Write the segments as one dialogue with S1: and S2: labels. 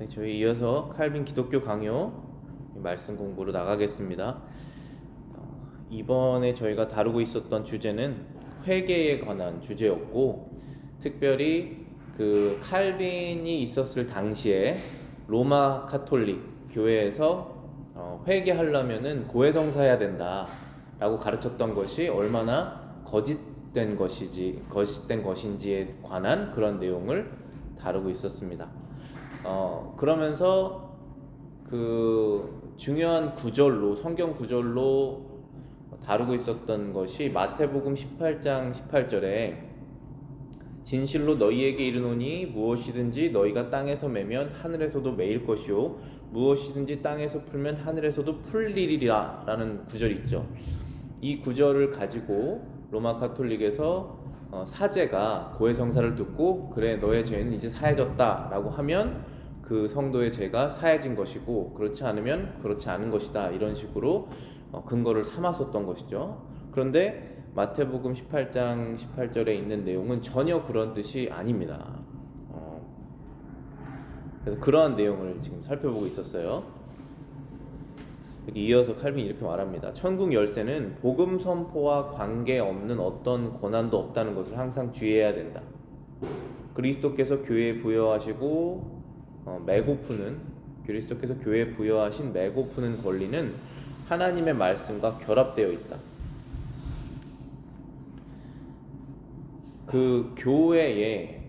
S1: 네, 저희 이어서 칼빈 기독교 강요 말씀 공부로 나가겠습니다. 이번에 저희가 다루고 있었던 주제는 회개에 관한 주제였고, 특별히 그 칼빈이 있었을 당시에 로마 카톨릭 교회에서 회개하려면은 고해성사해야 된다라고 가르쳤던 것이 얼마나 거짓된 것인지에 관한 그런 내용을 다루고 있었습니다. 그러면서 그 중요한 구절로, 성경 구절로 다루고 있었던 것이 마태복음 18장 18절에 진실로 너희에게 이르노니 무엇이든지 너희가 땅에서 매면 하늘에서도 매일 것이요 무엇이든지 땅에서 풀면 하늘에서도 풀리리라 라는 구절이 있죠. 이 구절을 가지고 로마 카톨릭에서 사제가 고해성사를 듣고 그래 너의 죄는 이제 사해졌다 라고 하면 그 성도의 죄가 사해진 것이고, 그렇지 않으면 그렇지 않은 것이다, 이런 식으로 근거를 삼았었던 것이죠. 그런데 마태복음 18장 18절에 있는 내용은 전혀 그런 뜻이 아닙니다. 그래서 그러한 내용을 지금 살펴보고 있었어요. 여기 이어서 칼빈이 이렇게 말합니다. 천국 열쇠는 복음 선포와 관계없는 어떤 권한도 없다는 것을 항상 주의해야 된다. 그리스도께서 교회에 부여하시고 그리스도께서 교회에 부여하신 매고푸는 권리는 하나님의 말씀과 결합되어 있다. 그 교회에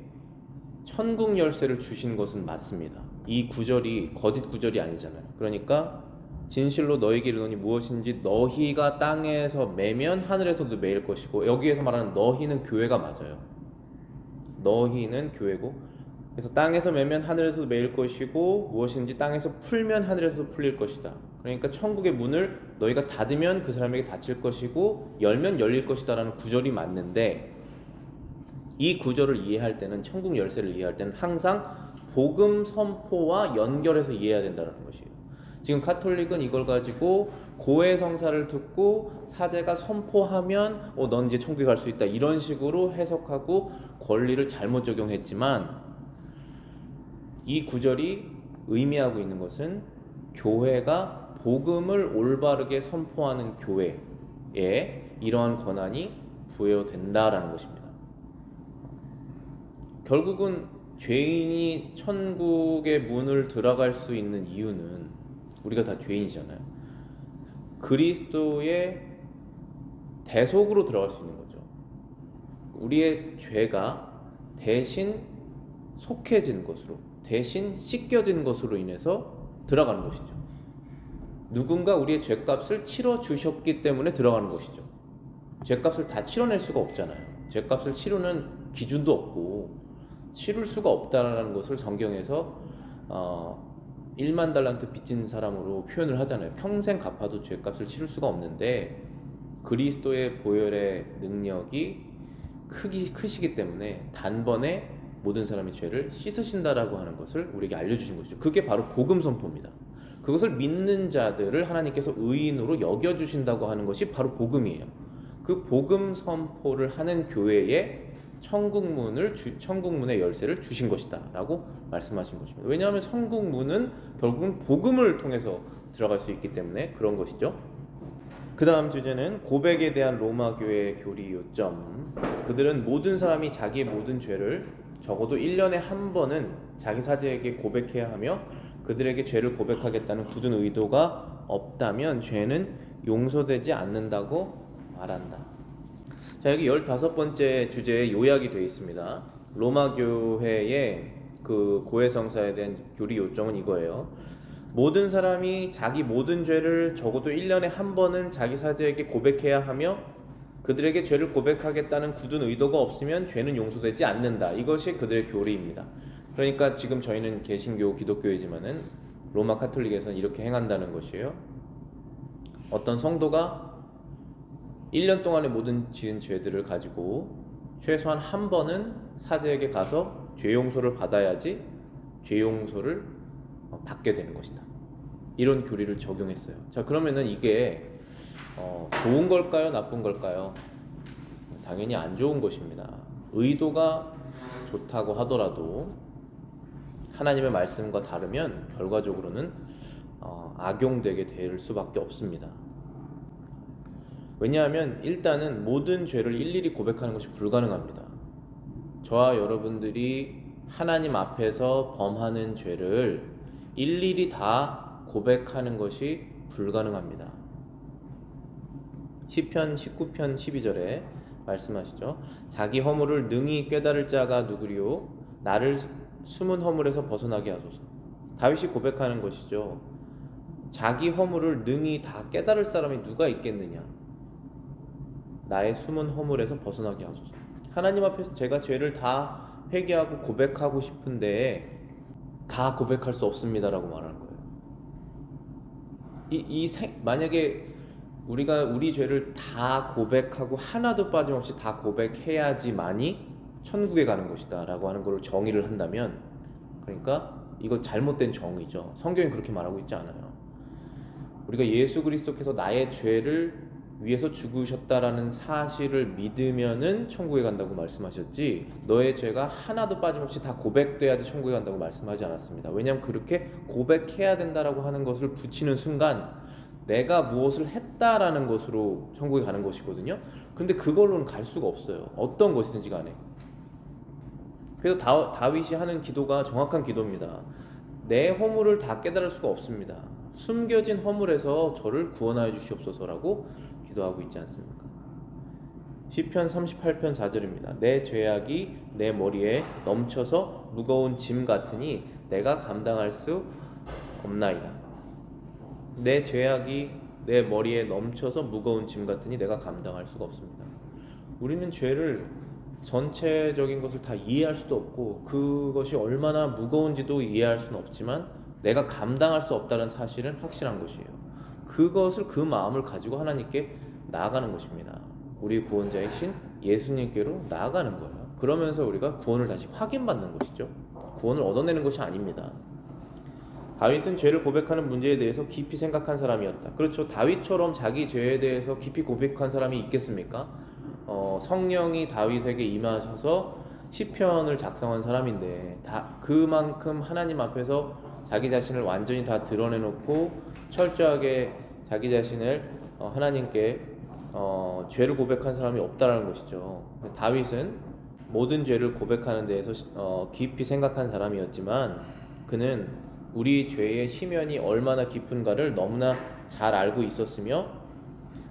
S1: 천국 열쇠를 주신 것은 맞습니다. 이 구절이 거짓 구절이 아니잖아요. 그러니까 진실로 너희에게 이르노니 무엇인지 너희가 땅에서 매면 하늘에서도 매일 것이고, 여기에서 말하는 너희는 교회가 맞아요. 너희는 교회고, 그래서 땅에서 매면 하늘에서도 매일 것이고 무엇인지 땅에서 풀면 하늘에서도 풀릴 것이다. 그러니까 천국의 문을 너희가 닫으면 그 사람에게 닫힐 것이고 열면 열릴 것이다 라는 구절이 맞는데, 이 구절을 이해할 때는, 천국 열쇠를 이해할 때는 항상 복음 선포와 연결해서 이해해야 된다는 것이에요. 지금 카톨릭은 이걸 가지고 고해성사를 듣고 사제가 선포하면 넌 이제 천국에 갈 수 있다, 이런 식으로 해석하고 권리를 잘못 적용했지만, 이 구절이 의미하고 있는 것은 교회가 복음을 올바르게 선포하는 교회에 이러한 권한이 부여된다라는 것입니다. 결국은 죄인이 천국의 문을 들어갈 수 있는 이유는, 우리가 다 죄인이잖아요. 그리스도의 대속으로 들어갈 수 있는 거죠. 우리의 죄가 대신 속해진 것으로, 대신 씻겨진 것으로 인해서 들어가는 것이죠. 누군가 우리의 죄값을 치러주셨기 때문에 들어가는 것이죠. 죄값을 다 치러낼 수가 없잖아요. 죄값을 치르는 기준도 없고 치를 수가 없다라는 것을 성경에서 1만 달란트 빚진 사람으로 표현을 하잖아요. 평생 갚아도 죄값을 치를 수가 없는데 그리스도의 보혈의 능력이 크시기 때문에 단번에 모든 사람의 죄를 씻으신다라고 하는 것을 우리에게 알려주신 것이죠. 그게 바로 복음 선포입니다. 그것을 믿는 자들을 하나님께서 의인으로 여겨주신다고 하는 것이 바로 복음이에요. 그 복음 선포를 하는 교회에 천국문의 열쇠를 주신 것이다 라고 말씀하신 것입니다. 왜냐하면 천국문은 결국은 복음을 통해서 들어갈 수 있기 때문에 그런 것이죠. 그 다음 주제는 고백에 대한 로마 교회의 교리 요점. 그들은 모든 사람이 자기의 모든 죄를 적어도 1년에 한 번은 자기 사제에게 고백해야 하며, 그들에게 죄를 고백하겠다는 굳은 의도가 없다면 죄는 용서되지 않는다고 말한다. 자, 여기 15번째 주제에 요약이 되어 있습니다. 로마 교회의 그 고해성사에 대한 교리 요점은 이거예요. 모든 사람이 자기 모든 죄를 적어도 1년에 한 번은 자기 사제에게 고백해야 하며, 그들에게 죄를 고백하겠다는 굳은 의도가 없으면 죄는 용서되지 않는다. 이것이 그들의 교리입니다. 그러니까 지금 저희는 개신교 기독교이지만은 로마 카톨릭에서는 이렇게 행한다는 것이에요. 어떤 성도가 1년 동안의 모든 지은 죄들을 가지고 최소한 한 번은 사제에게 가서 죄 용서를 받아야지 죄 용서를 받게 되는 것이다. 이런 교리를 적용했어요. 자, 그러면은 이게 좋은 걸까요? 나쁜 걸까요? 당연히 안 좋은 것입니다. 의도가 좋다고 하더라도 하나님의 말씀과 다르면 결과적으로는 악용되게 될 수밖에 없습니다. 왜냐하면 일단은 모든 죄를 일일이 고백하는 것이 불가능합니다. 저와 여러분들이 하나님 앞에서 범하는 죄를 일일이 다 고백하는 것이 불가능합니다. 시편 19편 12절에 말씀하시죠. 자기 허물을 능히 깨달을 자가 누구리요? 나를 숨은 허물에서 벗어나게 하소서. 다윗이 고백하는 것이죠. 자기 허물을 능히 다 깨달을 사람이 누가 있겠느냐? 나의 숨은 허물에서 벗어나게 하소서. 하나님 앞에서 제가 죄를 다 회개하고 고백하고 싶은데 다 고백할 수 없습니다라고 말하는 거예요. 만약에 우리가 우리 죄를 다 고백하고 하나도 빠짐없이 다 고백해야지만이 천국에 가는 것이다 라고 하는 걸 정의를 한다면, 그러니까 이거 잘못된 정의죠. 성경이 그렇게 말하고 있지 않아요. 우리가 예수 그리스도께서 나의 죄를 위해서 죽으셨다라는 사실을 믿으면은 천국에 간다고 말씀하셨지, 너의 죄가 하나도 빠짐없이 다 고백돼야지 천국에 간다고 말씀하지 않았습니다. 왜냐하면 그렇게 고백해야 된다라고 하는 것을 붙이는 순간 내가 무엇을 했다라는 것으로 천국에 가는 것이거든요. 근데 그걸로는 갈 수가 없어요. 어떤 것이든지 간에. 그래서 다윗이 하는 기도가 정확한 기도입니다. 내 허물을 다 깨달을 수가 없습니다. 숨겨진 허물에서 저를 구원하여 주시옵소서라고 기도하고 있지 않습니까? 시편 38편 4절입니다. 내 죄악이 내 머리에 넘쳐서 무거운 짐 같으니 내가 감당할 수 없나이다. 내 죄악이 내 머리에 넘쳐서 무거운 짐 같으니 내가 감당할 수가 없습니다. 우리는 죄를 전체적인 것을 다 이해할 수도 없고 그것이 얼마나 무거운지도 이해할 수는 없지만 내가 감당할 수 없다는 사실은 확실한 것이에요. 그것을, 그 마음을 가지고 하나님께 나아가는 것입니다. 우리 구원자이신 예수님께로 나아가는 거예요. 그러면서 우리가 구원을 다시 확인받는 것이죠. 구원을 얻어내는 것이 아닙니다. 다윗은 죄를 고백하는 문제에 대해서 깊이 생각한 사람이었다. 그렇죠. 다윗처럼 자기 죄에 대해서 깊이 고백한 사람이 있겠습니까? 성령이 다윗에게 임하셔서 시편을 작성한 사람인데 그만큼 하나님 앞에서 자기 자신을 완전히 다 드러내놓고 철저하게 자기 자신을 하나님께 죄를 고백한 사람이 없다라는 것이죠. 다윗은 모든 죄를 고백하는 데에서 깊이 생각한 사람이었지만 그는 우리 죄의 심연이 얼마나 깊은가를 너무나 잘 알고 있었으며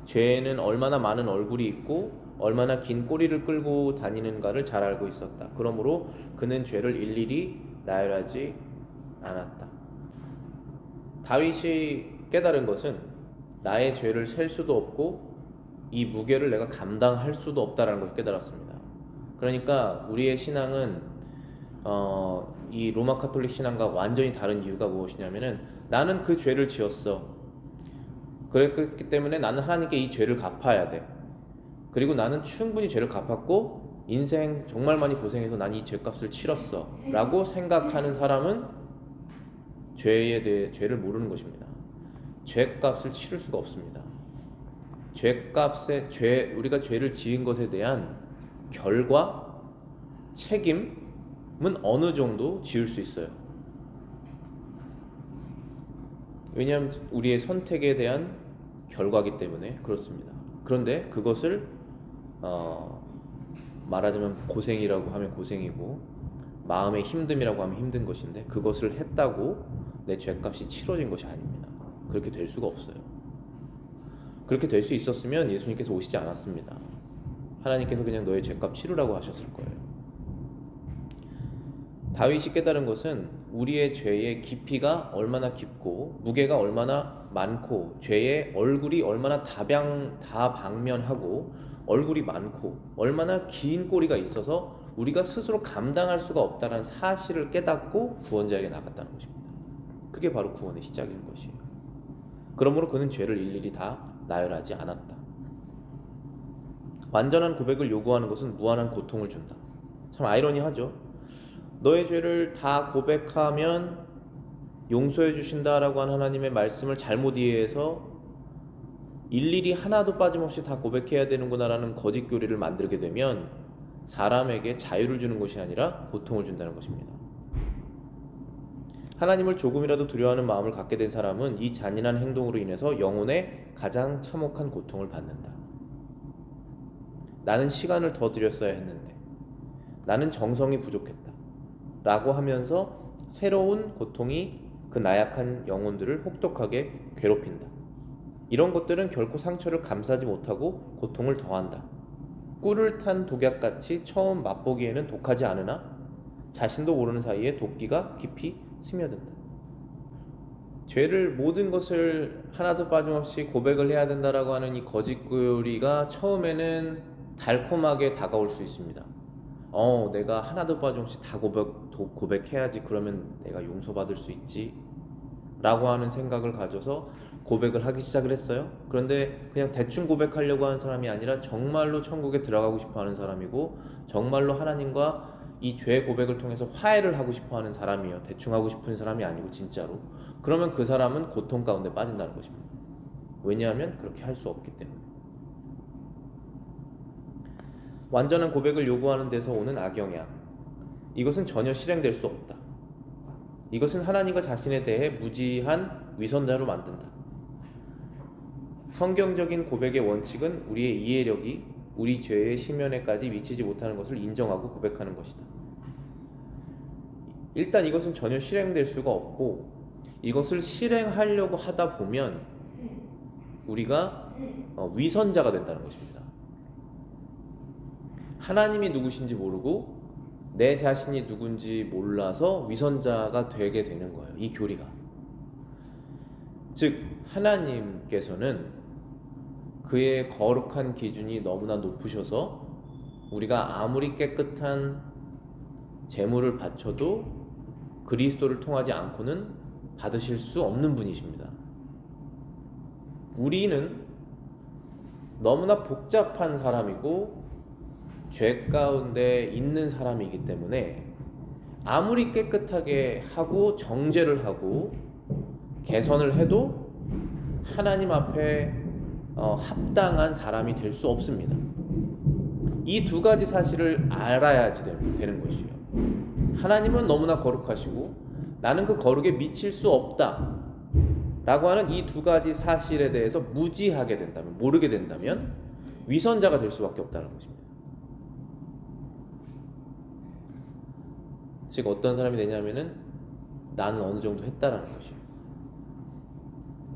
S1: 죄에는 얼마나 많은 얼굴이 있고 얼마나 긴 꼬리를 끌고 다니는가를 잘 알고 있었다. 그러므로 그는 죄를 일일이 나열하지 않았다. 다윗이 깨달은 것은 나의 죄를 셀 수도 없고 이 무게를 내가 감당할 수도 없다라는 것을 깨달았습니다. 그러니까 우리의 신앙은 이 로마 카톨릭 신앙과 완전히 다른 이유가 무엇이냐면은 나는 그 죄를 지었어. 그랬기 때문에 나는 하나님께 이 죄를 갚아야 돼. 그리고 나는 충분히 죄를 갚았고 인생 정말 많이 고생해서 난 이 죄값을 치렀어 라고 생각하는 사람은 죄에 대해 죄를 모르는 것입니다. 죄값을 치를 수가 없습니다. 우리가 죄를 지은 것에 대한 결과, 책임은 어느 정도 지을 수 있어요. 왜냐하면 우리의 선택에 대한 결과이기 때문에 그렇습니다. 그런데 그것을 말하자면 고생이라고 하면 고생이고 마음의 힘듦이라고 하면 힘든 것인데 그것을 했다고 내 죄값이 치러진 것이 아닙니다. 그렇게 될 수가 없어요. 그렇게 될 수 있었으면 예수님께서 오시지 않았습니다. 하나님께서 그냥 너의 죄값 치르라고 하셨을 거예요. 다윗이 깨달은 것은 우리의 죄의 깊이가 얼마나 깊고 무게가 얼마나 많고 죄의 얼굴이 얼마나 다방면하고 얼굴이 많고 얼마나 긴 꼬리가 있어서 우리가 스스로 감당할 수가 없다는 사실을 깨닫고 구원자에게 나갔다는 것입니다. 그게 바로 구원의 시작인 것이에요. 그러므로 그는 죄를 일일이 다 나열하지 않았다. 완전한 고백을 요구하는 것은 무한한 고통을 준다. 참 아이러니하죠. 너의 죄를 다 고백하면 용서해 주신다라고 하는 하나님의 말씀을 잘못 이해해서 일일이 하나도 빠짐없이 다 고백해야 되는구나라는 거짓 교리를 만들게 되면 사람에게 자유를 주는 것이 아니라 고통을 준다는 것입니다. 하나님을 조금이라도 두려워하는 마음을 갖게 된 사람은 이 잔인한 행동으로 인해서 영혼에 가장 참혹한 고통을 받는다. 나는 시간을 더 들였어야 했는데, 나는 정성이 부족했다 라고 하면서 새로운 고통이 그 나약한 영혼들을 혹독하게 괴롭힌다. 이런 것들은 결코 상처를 감싸지 못하고 고통을 더한다. 꿀을 탄 독약같이 처음 맛보기에는 독하지 않으나 자신도 모르는 사이에 도끼가 깊이 스며든다. 죄를 모든 것을 하나도 빠짐없이 고백을 해야 된다라고 하는 이 거짓교리가 처음에는 달콤하게 다가올 수 있습니다. 내가 하나도 빠짐없이 다 고백해야지, 그러면 내가 용서받을 수 있지 라고 하는 생각을 가져서 고백을 하기 시작을 했어요. 그런데 그냥 대충 고백하려고 하는 사람이 아니라 정말로 천국에 들어가고 싶어 하는 사람이고, 정말로 하나님과 이 죄 고백을 통해서 화해를 하고 싶어 하는 사람이에요. 대충 하고 싶은 사람이 아니고 진짜로. 그러면 그 사람은 고통 가운데 빠진다는 것입니다. 왜냐하면 그렇게 할 수 없기 때문에. 완전한 고백을 요구하는 데서 오는 악영향, 이것은 전혀 실행될 수 없다. 이것은 하나님과 자신에 대해 무지한 위선자로 만든다. 성경적인 고백의 원칙은 우리의 이해력이 우리 죄의 심연에까지 미치지 못하는 것을 인정하고 고백하는 것이다. 일단 이것은 전혀 실행될 수가 없고, 이것을 실행하려고 하다 보면 우리가 위선자가 된다는 것입니다. 하나님이 누구신지 모르고 내 자신이 누군지 몰라서 위선자가 되게 되는 거예요. 이 교리가. 즉 하나님께서는 그의 거룩한 기준이 너무나 높으셔서 우리가 아무리 깨끗한 제물을 바쳐도 그리스도를 통하지 않고는 받으실 수 없는 분이십니다. 우리는 너무나 복잡한 사람이고 죄 가운데 있는 사람이기 때문에 아무리 깨끗하게 하고 정죄를 하고 개선을 해도 하나님 앞에 합당한 사람이 될 수 없습니다. 이 두 가지 사실을 알아야지 되는 것이에요. 하나님은 너무나 거룩하시고 나는 그 거룩에 미칠 수 없다 라고 하는 이 두 가지 사실에 대해서 무지하게 된다면, 모르게 된다면 위선자가 될 수밖에 없다는 것입니다. 즉 어떤 사람이 되냐면은 나는 어느 정도 했다라는 것이에요.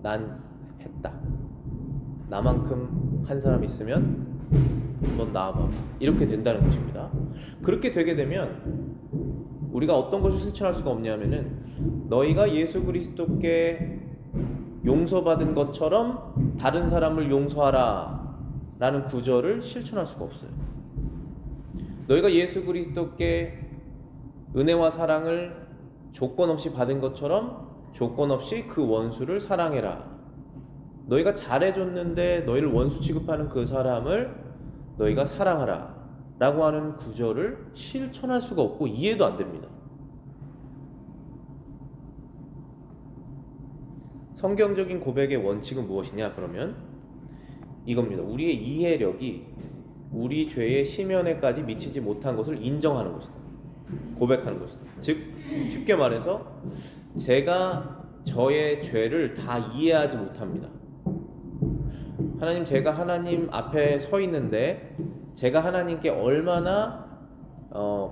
S1: 난 했다. 나만큼 한 사람 있으면 넌 나와봐. 이렇게 된다는 것입니다. 그렇게 되게 되면 우리가 어떤 것을 실천할 수가 없냐면은 너희가 예수 그리스도께 용서받은 것처럼 다른 사람을 용서하라 라는 구절을 실천할 수가 없어요. 너희가 예수 그리스도께 은혜와 사랑을 조건 없이 받은 것처럼 조건 없이 그 원수를 사랑해라. 너희가 잘해줬는데 너희를 원수 취급하는 그 사람을 너희가 사랑하라 라고 하는 구절을 실천할 수가 없고 이해도 안 됩니다. 성경적인 고백의 원칙은 무엇이냐? 그러면 이겁니다. 우리의 이해력이 우리 죄의 심연에까지 미치지 못한 것을 인정하는 것이다. 고백하는 것이다. 즉 쉽게 말해서 제가 저의 죄를 다 이해하지 못합니다. 하나님, 제가 하나님 앞에 서 있는데 제가 하나님께 얼마나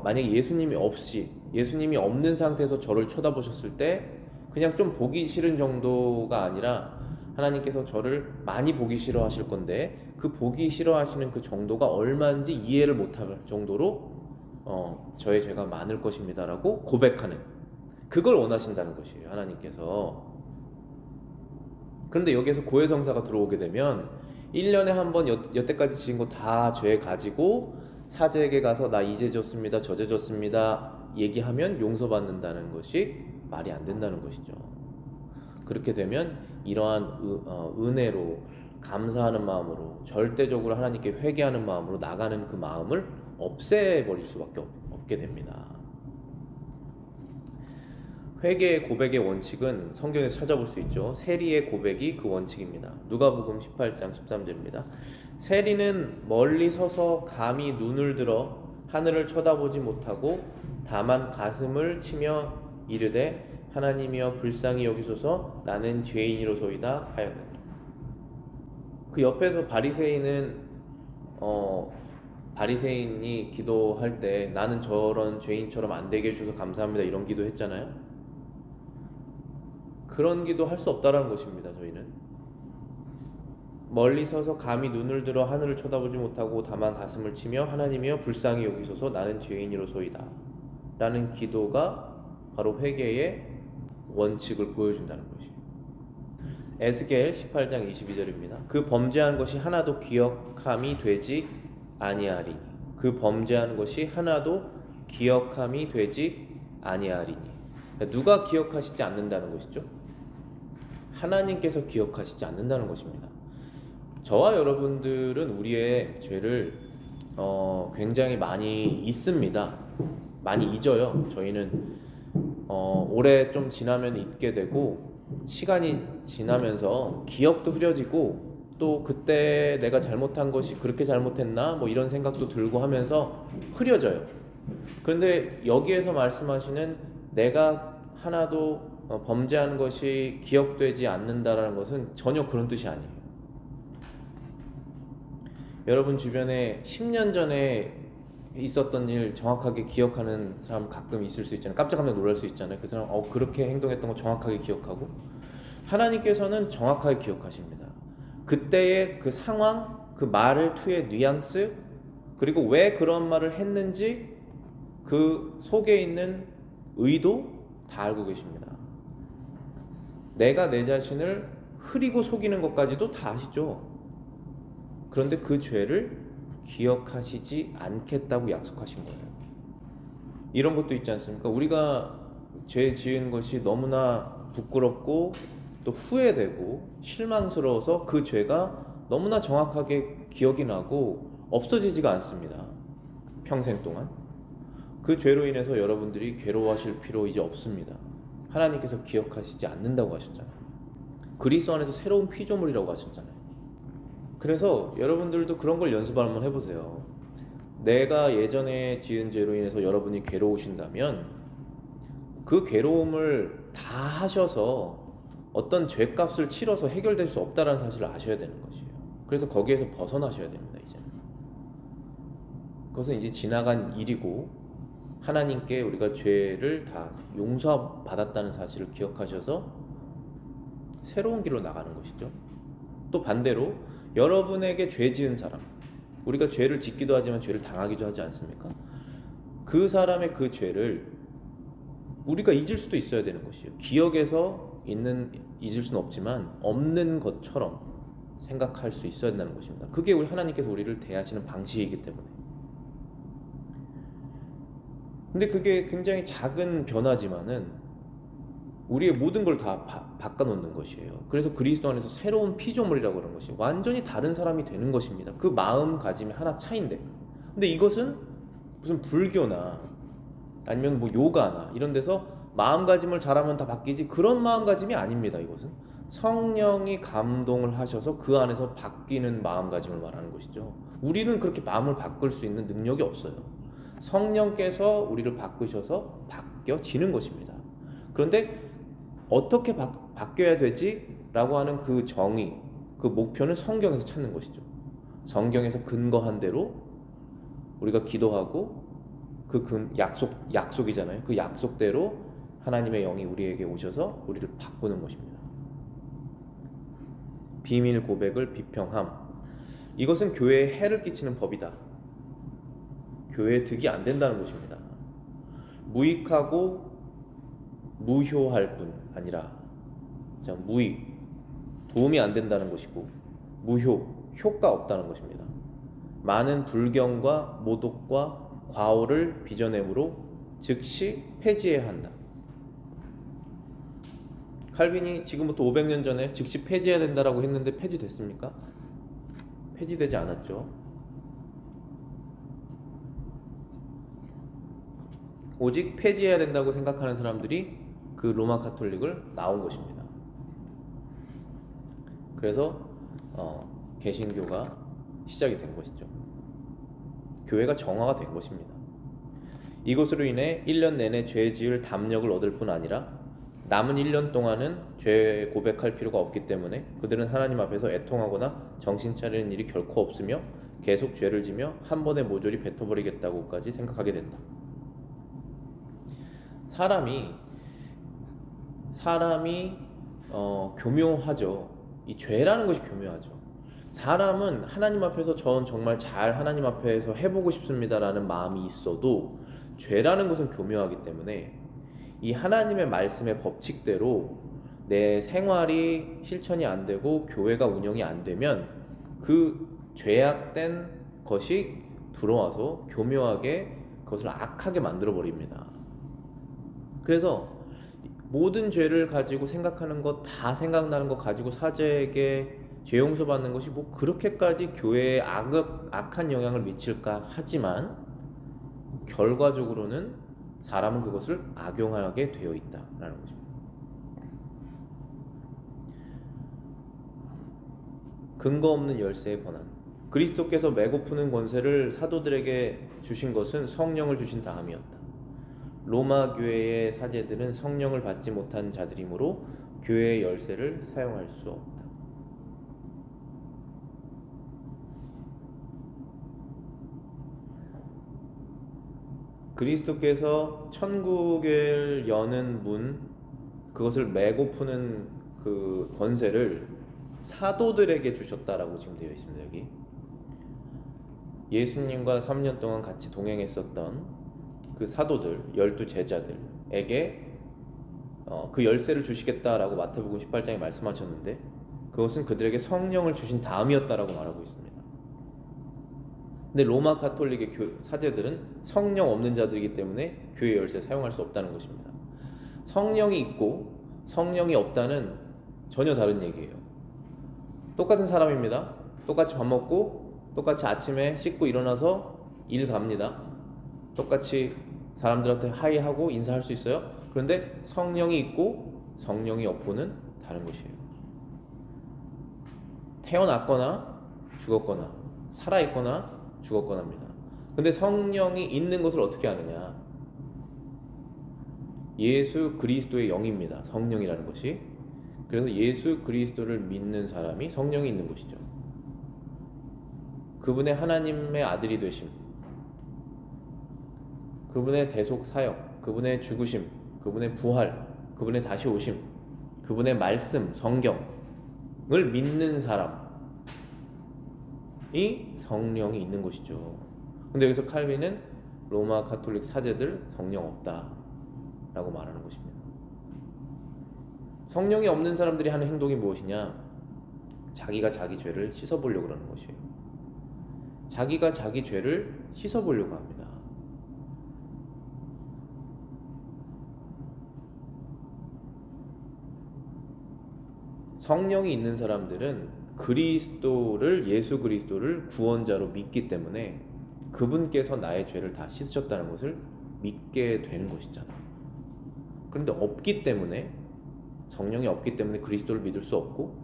S1: 만약에 예수님이 없는 상태에서 저를 쳐다보셨을 때 그냥 좀 보기 싫은 정도가 아니라 하나님께서 저를 많이 보기 싫어하실 건데 그 보기 싫어하시는 그 정도가 얼마인지 이해를 못할 정도로 저의 죄가 많을 것입니다 라고 고백하는, 그걸 원하신다는 것이에요, 하나님께서. 그런데 여기에서 고해성사가 들어오게 되면 1년에 한 번 여태까지 지은 거 다 죄 가지고 사제에게 가서 나 이제 졌습니다, 저제 졌습니다 얘기하면 용서받는다는 것이 말이 안 된다는 것이죠. 그렇게 되면 이러한 은혜로 감사하는 마음으로 절대적으로 하나님께 회개하는 마음으로 나가는 그 마음을 없애버릴 수밖에 없게 됩니다. 회개의 고백의 원칙은 성경에서 찾아볼 수 있죠. 세리의 고백이 그 원칙입니다. 누가복음 18장 13절입니다. 세리는 멀리 서서 감히 눈을 들어 하늘을 쳐다보지 못하고 다만 가슴을 치며 이르되 하나님이여 불쌍히 여기소서 나는 죄인이로소이다 하였느니라. 그 옆에서 바리새인이 기도할 때 나는 저런 죄인처럼 안 되게 해주셔서 감사합니다 이런 기도 했잖아요. 그런 기도 할 수 없다라는 것입니다. 저희는 멀리 서서 감히 눈을 들어 하늘을 쳐다보지 못하고 다만 가슴을 치며 하나님이여 불쌍히 여기소서 나는 죄인이로소이다 라는 기도가 바로 회개의 원칙을 보여준다는 것이에요. 에스겔 18장 22절입니다. 그 범죄한 것이 하나도 기억함이 되지 아니하리니 그 범죄한 것이 하나도 기억함이 되지 아니하리니. 누가 기억하시지 않는다는 것이죠? 하나님께서 기억하시지 않는다는 것입니다. 저와 여러분들은 우리의 죄를 굉장히 많이 잊습니다. 많이 잊어요. 저희는 오래 좀 지나면 잊게 되고 시간이 지나면서 기억도 흐려지고 또 그때 내가 잘못한 것이 그렇게 잘못했나 뭐 이런 생각도 들고 하면서 흐려져요. 그런데 여기에서 말씀하시는 내가 하나도 범죄한 것이 기억되지 않는다라는 것은 전혀 그런 뜻이 아니에요. 여러분 주변에 10년 전에 있었던 일 정확하게 기억하는 사람 가끔 있을 수 있잖아요. 깜짝깜짝 놀랄 수 있잖아요. 그 사람 그렇게 행동했던 거 정확하게 기억하고. 하나님께서는 정확하게 기억하십니다. 그때의 그 상황, 그 말을 투의 뉘앙스, 그리고 왜 그런 말을 했는지 그 속에 있는 의도 다 알고 계십니다. 내가 내 자신을 흐리고 속이는 것까지도 다 아시죠. 그런데 그 죄를 기억하시지 않겠다고 약속하신 거예요. 이런 것도 있지 않습니까? 우리가 죄 지은 것이 너무나 부끄럽고 또 후회되고 실망스러워서 그 죄가 너무나 정확하게 기억이 나고 없어지지가 않습니다. 평생 동안. 그 죄로 인해서 여러분들이 괴로워하실 필요 이제 없습니다. 하나님께서 기억하시지 않는다고 하셨잖아요. 그리스도 안에서 새로운 피조물이라고 하셨잖아요. 그래서 여러분들도 그런 걸 연습 한번 해보세요. 내가 예전에 지은 죄로 인해서 여러분이 괴로우신다면 그 괴로움을 다 하셔서 어떤 죄값을 치러서 해결될 수 없다는 사실을 아셔야 되는 것이에요. 그래서 거기에서 벗어나셔야 됩니다. 이제는 그것은 이제 지나간 일이고 하나님께 우리가 죄를 다 용서받았다는 사실을 기억하셔서 새로운 길로 나가는 것이죠. 또 반대로 여러분에게 죄 지은 사람, 우리가 죄를 짓기도 하지만 죄를 당하기도 하지 않습니까? 그 사람의 그 죄를 우리가 잊을 수도 있어야 되는 것이에요. 기억에서 잊을 수는 없지만 없는 것처럼 생각할 수 있어야 된다는 것입니다. 그게 우리 하나님께서 우리를 대하시는 방식이기 때문에. 근데 그게 굉장히 작은 변화지만은 우리의 모든 걸 다 바꿔놓는 것이에요. 그래서 그리스도 안에서 새로운 피조물이라고 하는 것이 완전히 다른 사람이 되는 것입니다. 그 마음가짐이 하나 차인데, 근데 이것은 무슨 불교나 아니면 뭐 요가나 이런 데서 마음가짐을 잘하면 다 바뀌지, 그런 마음가짐이 아닙니다. 이것은 성령이 감동을 하셔서 그 안에서 바뀌는 마음가짐을 말하는 것이죠. 우리는 그렇게 마음을 바꿀 수 있는 능력이 없어요. 성령께서 우리를 바꾸셔서 바뀌어지는 것입니다. 그런데 어떻게 바뀌어야 되지? 라고 하는 그 정의, 그 목표는 성경에서 찾는 것이죠. 성경에서 근거한 대로 우리가 기도하고 그 약속이잖아요. 그 약속대로 하나님의 영이 우리에게 오셔서 우리를 바꾸는 것입니다. 비밀 고백을 비평함. 이것은 교회에 해를 끼치는 법이다. 교회에 득이 안 된다는 것입니다. 무익하고 무효할 뿐 아니라 무익, 도움이 안 된다는 것이고 무효, 효과 없다는 것입니다. 많은 불경과 모독과 과오를 빚어내므로 즉시 폐지해야 한다. 칼빈이 지금부터 500년 전에 즉시 폐지해야 된다라고 했는데 폐지됐습니까? 폐지되지 않았죠. 오직 폐지해야 된다고 생각하는 사람들이 그 로마 가톨릭을 나온 것입니다. 그래서 개신교가 시작이 된 것이죠. 교회가 정화가 된 것입니다. 이것으로 인해 1년 내내 죄 지을 담력을 얻을 뿐 아니라 남은 1년 동안은 죄 고백할 필요가 없기 때문에 그들은 하나님 앞에서 애통하거나 정신 차리는 일이 결코 없으며 계속 죄를 지며 한 번에 모조리 뱉어버리겠다고까지 생각하게 된다. 사람이 교묘하죠. 이 죄라는 것이 교묘하죠. 사람은 하나님 앞에서 전 정말 잘 하나님 앞에서 해보고 싶습니다라는 마음이 있어도 죄라는 것은 교묘하기 때문에 이 하나님의 말씀의 법칙대로 내 생활이 실천이 안 되고 교회가 운영이 안 되면 그 죄악된 것이 들어와서 교묘하게 그것을 악하게 만들어 버립니다. 그래서 모든 죄를 가지고 생각하는 것, 다 생각나는 것 가지고 사제에게 죄 용서 받는 것이 뭐 그렇게까지 교회에 악한 영향을 미칠까 하지만 결과적으로는 사람은 그것을 악용하게 되어 있다라는 것입니다. 근거 없는 열쇠의 권한. 그리스도께서 메고 푸는 권세를 사도들에게 주신 것은 성령을 주신 다음이었다. 로마 교회의 사제들은 성령을 받지 못한 자들이므로 교회의 열쇠를 사용할 수 없다. 그리스도께서 천국을 여는 문, 그것을 메고 푸는 그 권세를 사도들에게 주셨다라고 지금 되어 있습니다. 여기 예수님과 3년 동안 같이 동행했었던 그 사도들, 12제자들에게 그 열쇠를 주시겠다라고 마태복음 18장에 말씀하셨는데 그것은 그들에게 성령을 주신 다음이었다라고 말하고 있습니다. 근데 로마 가톨릭의 사제들은 성령 없는 자들이기 때문에 교회 열쇠 사용할 수 없다는 것입니다. 성령이 있고 성령이 없다는 전혀 다른 얘기예요. 똑같은 사람입니다. 똑같이 밥 먹고 똑같이 아침에 씻고 일어나서 일 갑니다. 똑같이 사람들한테 하이하고 인사할 수 있어요. 그런데 성령이 있고 성령이 없고는 다른 것이에요. 태어났거나 죽었거나 살아있거나 죽었거나입니다. 근데 성령이 있는 것을 어떻게 아느냐? 예수 그리스도의 영입니다. 성령이라는 것이. 그래서 예수 그리스도를 믿는 사람이 성령이 있는 것이죠. 그분의 하나님의 아들이 되심, 그분의 대속 사역, 그분의 죽으심, 그분의 부활, 그분의 다시 오심, 그분의 말씀, 성경을 믿는 사람이 성령이 있는 것이죠. 근데 여기서 칼빈은 로마 가톨릭 사제들 성령 없다 라고 말하는 것입니다. 성령이 없는 사람들이 하는 행동이 무엇이냐? 자기가 자기 죄를 씻어보려고 하는 것이에요. 자기가 자기 죄를 씻어보려고 합니다. 성령이 있는 사람들은 예수 그리스도를 구원자로 믿기 때문에 그분께서 나의 죄를 다 씻으셨다는 것을 믿게 되는 것이잖아요. 그런데 성령이 없기 때문에 그리스도를 믿을 수 없고,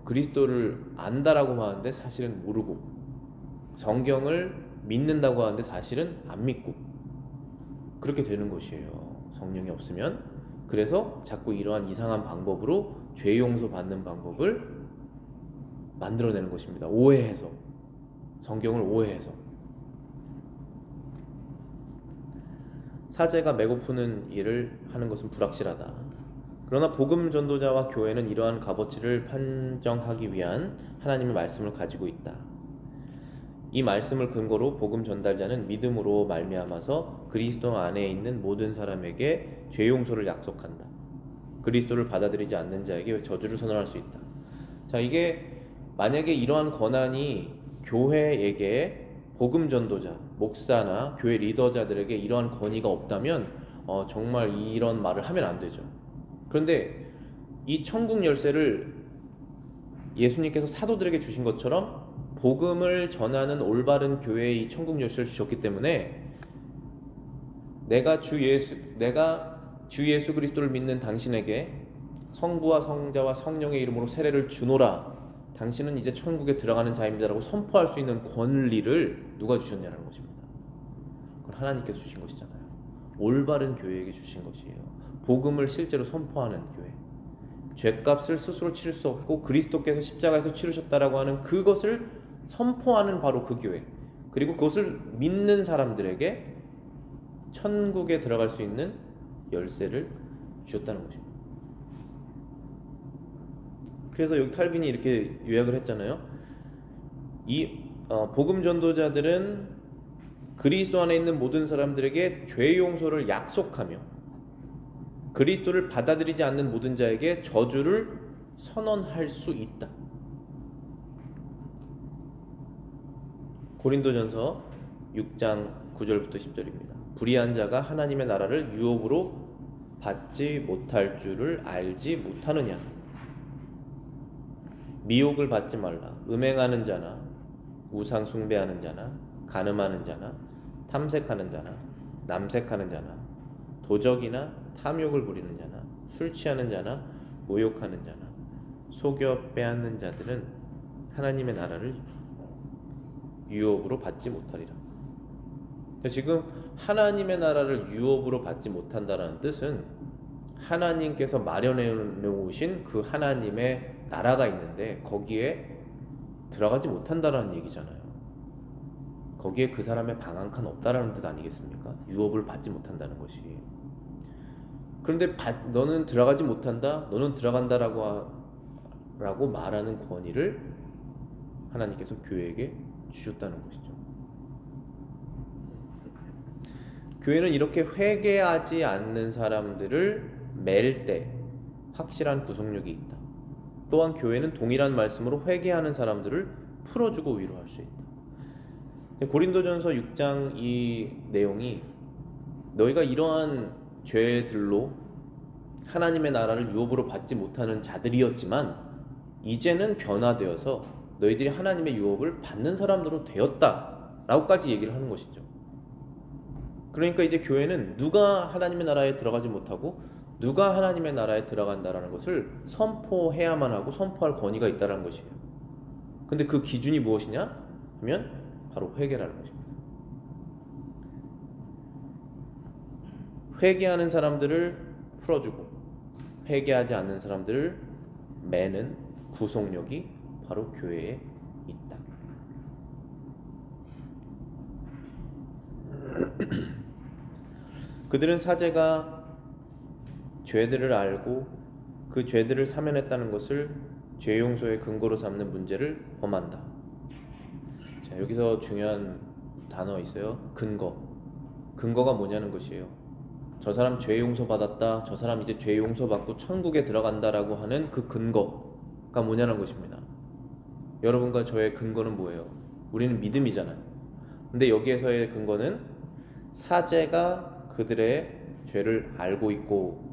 S1: 그리스도를 안다라고 하는데 사실은 모르고, 성경을 믿는다고 하는데 사실은 안 믿고, 그렇게 되는 것이에요. 성령이 없으면. 그래서 자꾸 이러한 이상한 방법으로 죄 용서 받는 방법을 만들어내는 것입니다. 오해해서, 성경을 오해해서. 사제가 메고 푸는 일을 하는 것은 불확실하다. 그러나 복음 전도자와 교회는 이러한 값어치를 판정하기 위한 하나님의 말씀을 가지고 있다. 이 말씀을 근거로 복음 전달자는 믿음으로 말미암아서 그리스도 안에 있는 모든 사람에게 죄 용서를 약속한다. 그리스도를 받아들이지 않는 자에게 저주를 선언할 수 있다. 자, 이게 만약에 이러한 권한이 교회에게 복음 전도자, 목사나 교회 리더자들에게 이러한 권위가 없다면 정말 이런 말을 하면 안 되죠. 그런데 이 천국 열쇠를 예수님께서 사도들에게 주신 것처럼 복음을 전하는 올바른 교회에 이 천국 열쇠를 주셨기 때문에 내가 주 예수 그리스도를 믿는 당신에게 성부와 성자와 성령의 이름으로 세례를 주노라. 당신은 이제 천국에 들어가는 자입니다라고 선포할 수 있는 권리를 누가 주셨냐는 것입니다. 그건 하나님께서 주신 것이잖아요. 올바른 교회에게 주신 것이에요. 복음을 실제로 선포하는 교회. 죄값을 스스로 치를 수 없고 그리스도께서 십자가에서 치르셨다라고 하는 그것을 선포하는 바로 그 교회. 그리고 그것을 믿는 사람들에게 천국에 들어갈 수 있는 열쇠를 주셨다는 것입니다. 그래서 여기 칼빈이 이렇게 요약을 했잖아요. 이 복음 전도자들은 그리스도 안에 있는 모든 사람들에게 죄 용서를 약속하며 그리스도를 받아들이지 않는 모든 자에게 저주를 선언할 수 있다. 고린도전서 6장 9절부터 10절입니다. 불의한 자가 하나님의 나라를 유업으로 받지 못할 줄을 알지 못하느냐. 미혹을 받지 말라. 음행하는 자나 우상 숭배하는 자나 간음하는 자나 탐색하는 자나 남색하는 자나 도적이나 탐욕을 부리는 자나 술 취하는 자나 모욕하는 자나 속여 빼앗는 자들은 하나님의 나라를 유업으로 받지 못하리라. 지금 하나님의 나라를 유업으로 받지 못한다는 뜻은 하나님께서 마련해 놓으신 그 하나님의 나라가 있는데 거기에 들어가지 못한다라는 얘기잖아요. 거기에 그 사람의 방 한 칸 없다라는 뜻 아니겠습니까? 유업을 받지 못한다는 것이. 그런데 너는 들어가지 못한다, 너는 들어간다라고 말하는 권위를 하나님께서 교회에게 주셨다는 것이죠. 교회는 이렇게 회개하지 않는 사람들을 맬 때 확실한 구속력이 있다. 또한 교회는 동일한 말씀으로 회개하는 사람들을 풀어주고 위로할 수 있다. 고린도전서 6장 이 내용이 너희가 이러한 죄들로 하나님의 나라를 유업으로 받지 못하는 자들이었지만 이제는 변화되어서 너희들이 하나님의 유업을 받는 사람으로 되었다 라고까지 얘기를 하는 것이죠. 그러니까 이제 교회는 누가 하나님의 나라에 들어가지 못하고 누가 하나님의 나라에 들어간다라는 것을 선포해야만 하고 선포할 권위가 있다는 것이에요. 근데 그 기준이 무엇이냐 하면 바로 회개라는 것입니다. 회개하는 사람들을 풀어주고 회개하지 않는 사람들을 매는 구속력이 바로 교회에 있다. 그들은 사제가 죄들을 알고 그 죄들을 사면했다는 것을 죄 용서의 근거로 삼는 문제를 범한다. 자, 여기서 중요한 단어 있어요. 근거가 뭐냐는 것이에요. 저 사람 죄 용서 받았다, 저 사람 이제 죄 용서 받고 천국에 들어간다라고 하는 그 근거가 뭐냐는 것입니다. 여러분과 저의 근거는 뭐예요? 우리는 믿음이잖아요. 근데 여기에서의 근거는 사제가 그들의 죄를 알고 있고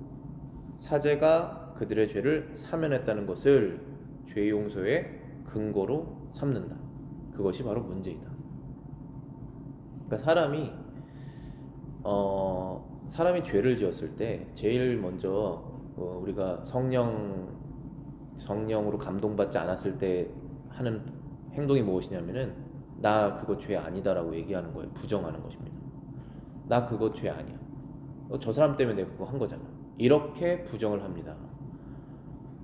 S1: 사제가 그들의 죄를 사면했다는 것을 죄 용서의 근거로 삼는다. 그것이 바로 문제이다. 그러니까 사람이 죄를 지었을 때 제일 먼저 우리가 성령으로 감동받지 않았을 때 하는 행동이 무엇이냐면은 나 그거 죄 아니다라고 얘기하는 거예요. 부정하는 것입니다. 나 그거 죄 아니야. 저 사람 때문에 내가 그거 한 거잖아. 이렇게 부정을 합니다.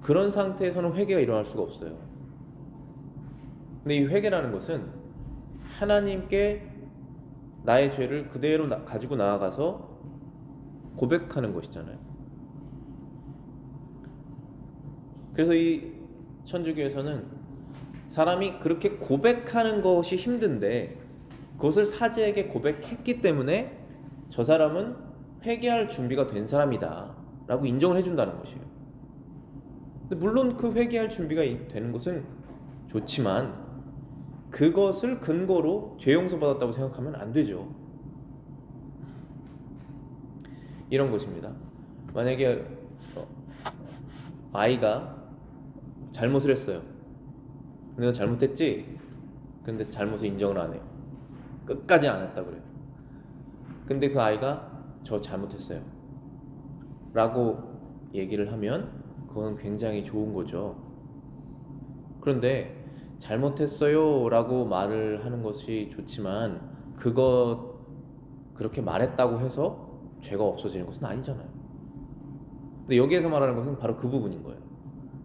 S1: 그런 상태에서는 회개가 일어날 수가 없어요. 근데 이 회개라는 것은 하나님께 나의 죄를 그대로 가지고 나아가서 고백하는 것이잖아요. 그래서 이 천주교에서는 사람이 그렇게 고백하는 것이 힘든데 그것을 사제에게 고백했기 때문에 저 사람은 회개할 준비가 된 사람이다 라고 인정을 해준다는 것이에요. 물론 그 회개할 준비가 되는 것은 좋지만 그것을 근거로 죄 용서 받았다고 생각하면 안 되죠. 이런 것입니다. 만약에 아이가 잘못을 했어요. 근데 너 잘못했지? 근데 잘못을 인정을 안 해요. 끝까지 안 했다 그래요. 근데 그 아이가 저 잘못했어요 라고 얘기를 하면 그건 굉장히 좋은 거죠. 그런데 잘못했어요 라고 말을 하는 것이 좋지만 그렇게 말했다고 해서 죄가 없어지는 것은 아니잖아요. 근데 여기에서 말하는 것은 바로 그 부분인 거예요.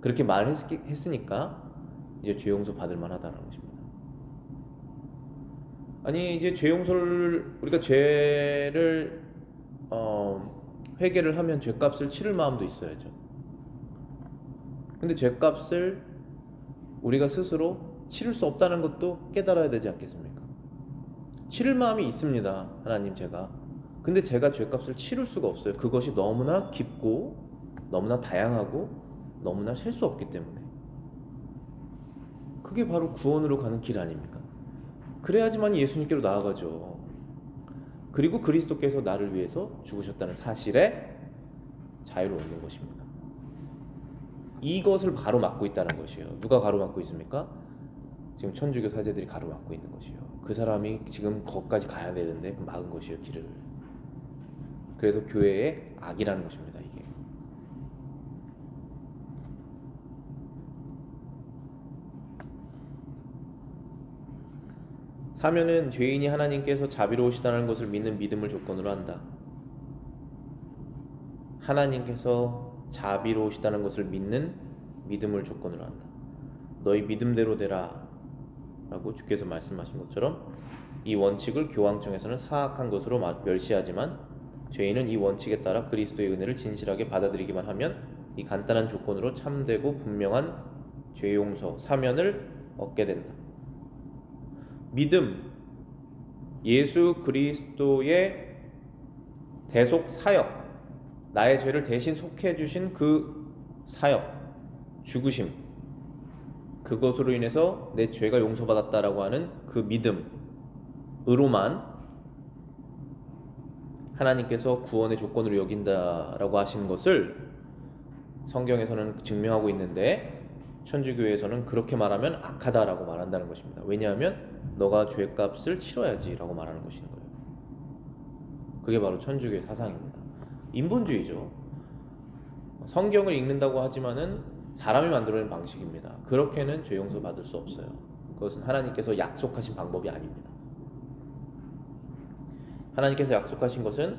S1: 그렇게 말했으니까 이제 죄 용서 받을 만하다는 것입니다. 아니 이제 죄 용서를 우리가 죄를 회개를 하면 죄값을 치를 마음도 있어야죠. 근데 죄값을 우리가 스스로 치를 수 없다는 것도 깨달아야 되지 않겠습니까? 치를 마음이 있습니다. 하나님 제가. 근데 제가 죄값을 치를 수가 없어요. 그것이 너무나 깊고 너무나 다양하고 너무나 셀 수 없기 때문에. 그게 바로 구원으로 가는 길 아닙니까? 그래야지만 예수님께로 나아가죠. 그리고 그리스도께서 나를 위해서 죽으셨다는 사실에 자유를 얻는 것입니다. 이것을 가로막고 있다는 것이에요. 누가 가로막고 있습니까? 지금 천주교 사제들이 가로막고 있는 것이에요. 그 사람이 지금 거기까지 가야 되는데 막은 것이에요, 길을. 그래서 교회의 악이라는 것입니다, 이게. 사면은 죄인이 하나님께서 자비로우시다는 것을 믿는 믿음을 조건으로 한다. 하나님께서 자비로우시다는 것을 믿는 믿음을 조건으로 한다. 너희 믿음대로 되라 라고 주께서 말씀하신 것처럼 이 원칙을 교황청에서는 사악한 것으로 멸시하지만 죄인은 이 원칙에 따라 그리스도의 은혜를 진실하게 받아들이기만 하면 이 간단한 조건으로 참되고 분명한 죄 용서, 사면을 얻게 된다. 믿음, 예수 그리스도의 대속 사역, 나의 죄를 대신 속해 주신 그 사역, 죽으심, 그것으로 인해서 내 죄가 용서받았다라고 하는 그 믿음으로만 하나님께서 구원의 조건으로 여긴다라고 하신 것을 성경에서는 증명하고 있는데 천주교에서는 그렇게 말하면 악하다라고 말한다는 것입니다. 왜냐하면 너가 죄값을 치러야지 라고 말하는 것인 거예요. 그게 바로 천주교의 사상입니다. 인본주의죠. 성경을 읽는다고 하지만은 사람이 만들어낸 방식입니다. 그렇게는 죄 용서 받을 수 없어요. 그것은 하나님께서 약속하신 방법이 아닙니다. 하나님께서 약속하신 것은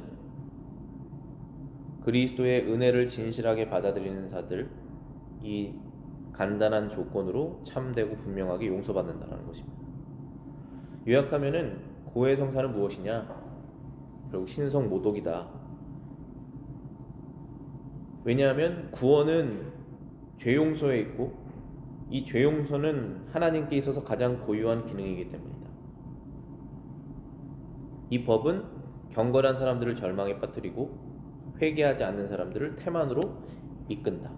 S1: 그리스도의 은혜를 진실하게 받아들이는 자들, 이 간단한 조건으로 참되고 분명하게 용서받는다는 것입니다. 요약하면은 고해성사는 무엇이냐? 결국 신성모독이다. 왜냐하면 구원은 죄용서에 있고 이 죄용서는 하나님께 있어서 가장 고유한 기능이기 때문이다. 이 법은 경건한 사람들을 절망에 빠뜨리고 회개하지 않는 사람들을 태만으로 이끈다.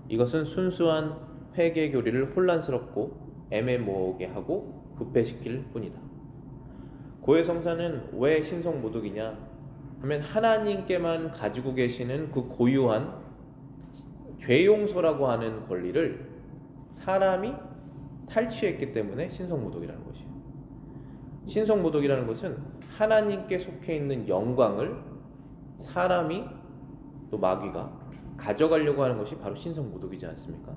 S1: 이것은 순수한 회개 교리를 혼란스럽고 애매모호하게 하고 부패시킬 뿐이다. 고해성사는 왜 신성모독이냐 하면 하나님께만 가지고 계시는 그 고유한 죄용서라고 하는 권리를 사람이 탈취했기 때문에 신성모독이라는 것이에요. 신성모독이라는 것은 하나님께 속해 있는 영광을 사람이 또 마귀가 가져가려고 하는 것이 바로 신성모독이지 않습니까?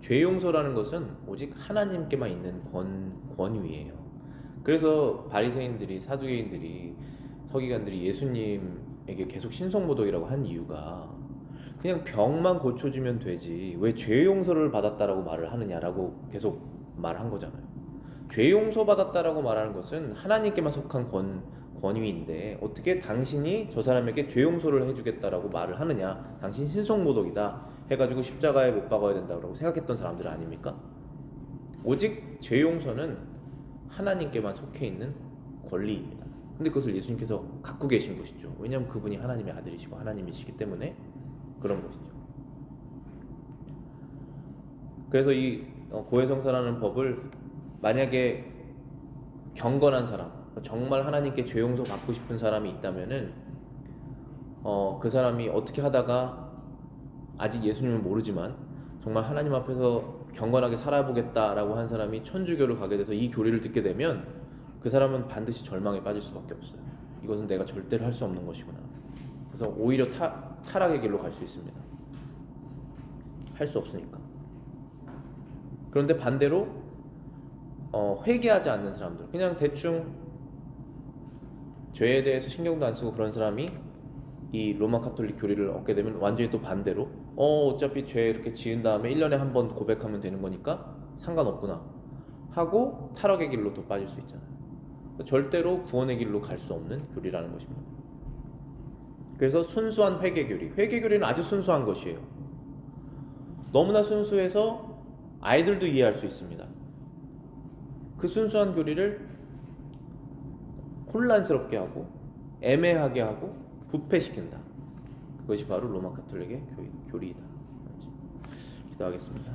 S1: 죄용서라는 것은 오직 하나님께만 있는 권위예요. 그래서 바리새인들이, 사두개인들이, 서기관들이 예수님에게 계속 신성모독이라고 한 이유가 그냥 병만 고쳐주면 되지 왜 죄용서를 받았다라고 말을 하느냐라고 계속 말한 거잖아요. 죄용서 받았다라고 말하는 것은 하나님께만 속한 권위인데 어떻게 당신이 저 사람에게 죄용서를 해주겠다라고 말을 하느냐, 당신 신성모독이다 해가지고 십자가에 못 박아야 된다고 생각했던 사람들 아닙니까? 오직 죄용서는 하나님께만 속해 있는 권리입니다. 근데 그것을 예수님께서 갖고 계신 것이죠. 왜냐하면 그분이 하나님의 아들이시고 하나님이시기 때문에 그런 것이죠. 그래서 이 고해성사라는 법을 만약에 경건한 사람, 정말 하나님께 죄용서 받고 싶은 사람이 있다면은 그 사람이 어떻게 하다가 아직 예수님은 모르지만 정말 하나님 앞에서 경건하게 살아보겠다라고 한 사람이 천주교를 가게 돼서 이 교리를 듣게 되면 그 사람은 반드시 절망에 빠질 수밖에 없어요. 이것은 내가 절대로 할 수 없는 것이구나. 그래서 오히려 타락의 길로 갈 수 있습니다. 할 수 없으니까. 그런데 반대로 회개하지 않는 사람들, 그냥 대충 죄에 대해서 신경도 안 쓰고 그런 사람이 이 로마 카톨릭 교리를 얻게 되면 완전히 또 반대로 어차피 죄 이렇게 지은 다음에 1년에 한 번 고백하면 되는 거니까 상관없구나 하고 타락의 길로 또 빠질 수 있잖아요. 절대로 구원의 길로 갈 수 없는 교리라는 것입니다. 그래서 순수한 회개교리, 회개교리는 아주 순수한 것이에요. 너무나 순수해서 아이들도 이해할 수 있습니다. 그 순수한 교리를 혼란스럽게 하고 애매하게 하고 부패시킨다. 그것이 바로 로마 카톨릭의 교리이다. 기도하겠습니다.